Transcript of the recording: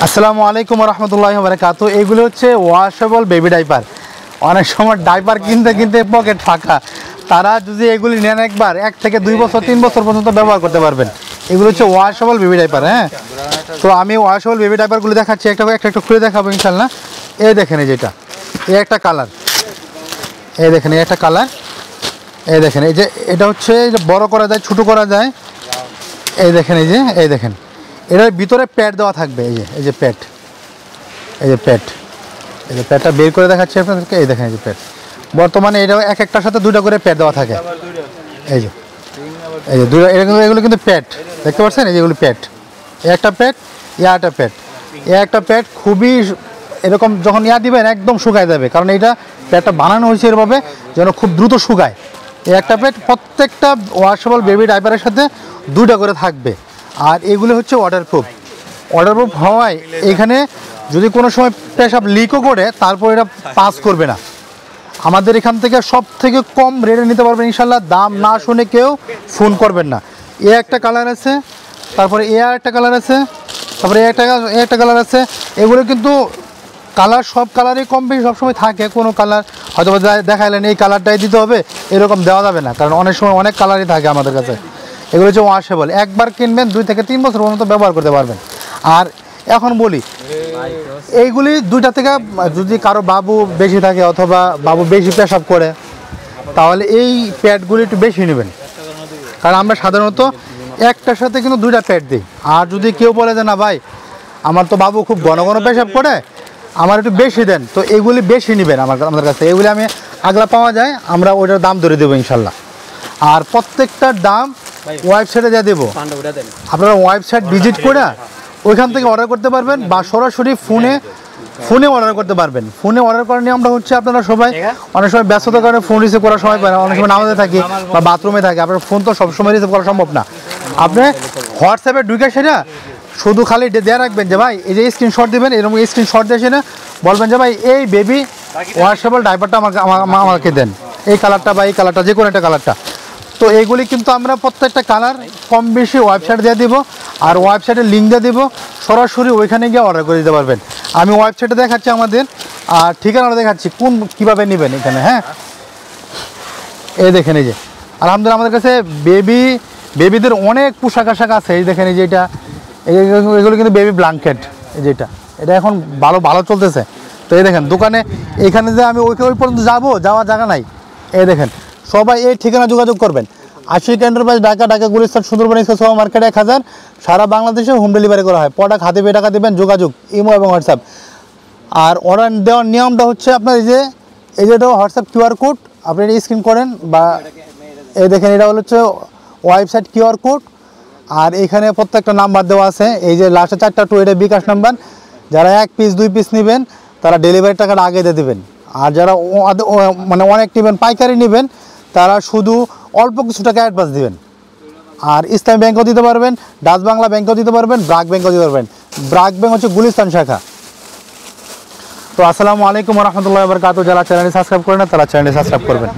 আসসালামু আলাইকুম রহমতুল্লাহি ওয়া বারাকাতুহু। এগুলো হচ্ছে ওয়াশেবল বেবি ডাইপার। অনেক সময় ডাইপার কিনতে কিনতে পকেট ফাঁকা, তারা যদি এগুলি নেন একবার 1 থেকে 2 বছর 3 বছর পর্যন্ত ব্যবহার করতে পারবেন। এগুলো হচ্ছে ওয়াশেবল বেবি ডাইপার। হ্যাঁ, তো আমি ওয়াশেবল বেবি ডাইপারগুলো দেখাচ্ছি, একটা খুলে দেখাবো ইনশাল্লাহ। এই দেখেন, এই যেটা, এই একটা কালার, এই দেখেন, এই একটা কালার, এই দেখেন, এই যে এটা হচ্ছে বড় করা যায়, ছোটো করা যায়। এই দেখেন, এই দেখেন, এটার ভিতরে প্যাড দেওয়া থাকবে। এই যে প্যাড, এই যে প্যাড, এই যে প্যাডটা বের করে দেখাচ্ছি আপনাদেরকে। এই দেখেন, এই যে প্যাড, বর্তমানে এটা একটার সাথে 2টা করে প্যাড দেওয়া থাকে। এই যে দুটো, এগুলো কিন্তু প্যাড, দেখতে পাচ্ছেন? এই যেগুলো প্যাড, একটা প্যাড, একটা প্যাড, একটা প্যাড খুবই এরকম যখন দিবেন একদম শুকায় যাবে, কারণ এইটা প্যাডটা বানানো হয়েছে এরভাবে যেন খুব দ্রুত শুকায়। এই একটা প্যাড প্রত্যেকটা ওয়াশেবল বেবি ডাইপারের সাথে 2টা করে থাকবে। আর এগুলো হচ্ছে ওয়াটারপ্রুফ হওয়ায় এখানে যদি কোনো সময় পেশাব লিকও করে তারপর এটা পাস করবে না। আমাদের এখান থেকে সব থেকে কম রেটে নিতে পারবেন ইনশাল্লাহ। দাম না শুনে কেউ ফোন করবেন না। এ একটা কালার আছে, তারপরে একটা কালার আছে, তারপরে একটা কালার আছে। এগুলো কিন্তু কালার সব কালারই কম বেশি সবসময় থাকে। কোনো কালার হয়তো দেখাইলেন এই কালারটাই দিতে হবে, এরকম দেওয়া যাবে না, কারণ অনেক সময় অনেক কালারই থাকে আমাদের কাছে। এগুলো হচ্ছে ওয়াশেবল, একবার কিনবেন 2 থেকে 3 বছর পর্যন্ত ব্যবহার করতে পারবেন। আর এখন বলি, এইগুলি 2টা থেকে যদি কারো বাবু বেশি থাকে অথবা বাবু বেশি পেশাব করে, তাহলে এই প্যাডগুলি একটু বেশি নেবেন, কারণ আমরা সাধারণত একটার সাথে কিন্তু 2টা প্যাড দিই। আর যদি কেউ বলে যে না ভাই, আমার তো বাবু খুব ঘন ঘন পেশাব করে, আমার একটু বেশি দেন, তো এগুলি বেশি নেবেন আমাদের কাছে। এগুলি আমি আগলা পাওয়া যায়, আমরা ওইটার দাম ধরে দেবো ইনশাল্লাহ। আর প্রত্যেকটার দাম ওয়েবসাইটে দিয়ে দেবো, আপনারা ওয়েবসাইট ভিজিট করে ওইখান থেকে অর্ডার করতে পারবেন, বা সরাসরি ফোনে অর্ডার করতে পারবেন। ফোনে অর্ডার করার নিয়মটা হচ্ছে, আপনারা সবাই অনেক সময় ব্যস্ততার কারণে ফোন রিসিভ করার সময় পায় না, অনেক সময় নামাজে থাকি বা বাথরুমে থাকে, আপনার ফোন তো সবসময় রিসিভ করা সম্ভব না। আপনি হোয়াটসঅ্যাপে ঢুকে সেটা শুধু খালি দেওয়া রাখবেন যে ভাই এই যে স্ক্রিনশট দেবেন, এরকম স্ক্রিনশট দিয়ে সেটা বলবেন যে ভাই এই বেবি ওয়াশেবল ডাইপারটা আমাকে দেন, এই কালারটা বা এই কালারটা, যে কোনো একটা কালারটা। তো এইগুলি কিন্তু আমরা প্রত্যেকটা কালার কম বেশি ওয়েবসাইট দিয়ে দিব, আর ওয়েবসাইটের লিঙ্ক দিয়ে দিব, সরাসরি ওইখানে গিয়ে অর্ডার করে দিতে পারবেন। আমি ওয়েবসাইটে দেখাচ্ছি আমাদের, আর ঠিকানাটা দেখাচ্ছি কীভাবে নেবেন এখানে। হ্যাঁ, এই দেখেন, এই যে আলহামদুলিল্লাহ আমাদের কাছে বেবিদের অনেক পোশাক আশাক আছে। এই দেখেন, এই যে এগুলো কিন্তু বেবি ব্ল্যাঙ্কেট, এই যেটা, এটা এখন ভালো চলতেছে। তো এই দেখেন দোকানে, এখানে যে আমি ওই পর্যন্ত যাওয়ার জায়গা নাই। এই দেখেন, সবাই এই ঠিকানা যোগাযোগ করবেন। Ashik enterprise, Dhaka Gulistan, Sundarban super market 1000, সারা বাংলাদেশে হোম ডেলিভারি করা হয়। প্রোডাক্ট হাতে পেয়ে টাকা দেবেন, যোগাযোগ ইমো এবং হোয়াটসঅ্যাপ। আর অর্ডার দেওয়ার নিয়মটা হচ্ছে, আপনার এই যেটা হোয়াটসঅ্যাপ QR কোড আপনি স্ক্রিন করেন, বা এই দেখেন এটা হচ্ছে ওয়েবসাইট QR কোড। আর এখানে প্রত্যেকটা নাম্বার দেওয়া আছে, এই যে লাস্টে 4টা 2, এটা বিকাশ নাম্বার। যারা 1 পিস 2 পিস নেবেন তারা ডেলিভারি টাকাটা আগে দিয়ে দেবেন। আর যারা মানে অনেক নেবেন, পাইকারি নেবেন, তারা শুধু অল্প কিছু টাকা অ্যাডভান্স দিবেন। আর ইসলামী ব্যাংকও দিতে পারবেন, ডাচ বাংলা ব্যাংকও দিতে পারবেন, ব্রাক ব্যাংকও দিতে পারবেন। ব্রাক ব্যাংক হচ্ছে গুলিস্তান শাখা। তো আসসালামু আলাইকুম রহমতুল্লাহি ওয়া বারাকাতুহু। যারা চ্যানেলটি সাবস্ক্রাইব করেন না, তারা চ্যানেলটি সাবস্ক্রাইব করবেন।